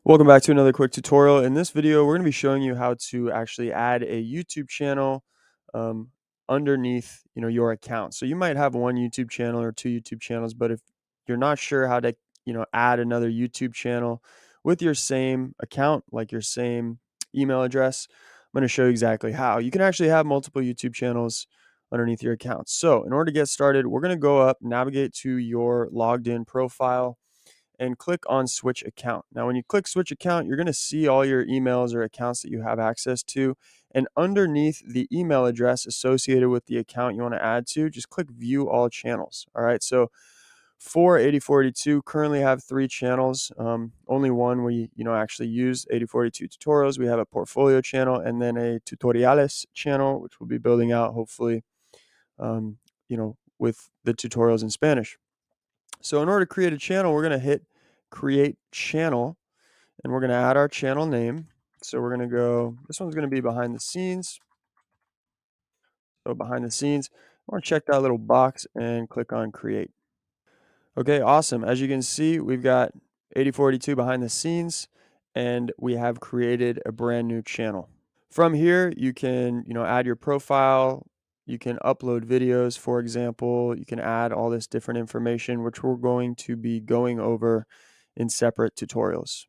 Welcome back to another quick tutorial. In this video, we're going to be showing you how to actually add a YouTube channel um, underneath, your account. So you might have one YouTube channel or two YouTube channels, but if you're not sure how to, add another YouTube channel with your same account, like your same email address, I'm going to show you exactly how. You can actually have multiple YouTube channels underneath your account. So in order to get started, we're going to go up, navigate to your logged in profile and click on switch account. Now, when you click switch account, you're going to see all your emails or accounts that you have access to. And underneath the email address associated with the account you want to add to, just click view all channels. All right. So for 8482, currently have three channels. Only one we actually use 8042 tutorials. We have a portfolio channel and then a tutoriales channel, which we'll be building out hopefully, with the tutorials in Spanish. So in order to create a channel, we're going to hit create channel and we're going to add our channel name. So we're going to go, this one's going to be behind the scenes. So behind the scenes, I want to check that little box and click on create. Okay, awesome. As you can see, we've got 8042 behind the scenes and we have created a brand new channel. From here, you can, add your profile, you can upload videos, for example, you can add all this different information, which we're going to be going over in separate tutorials.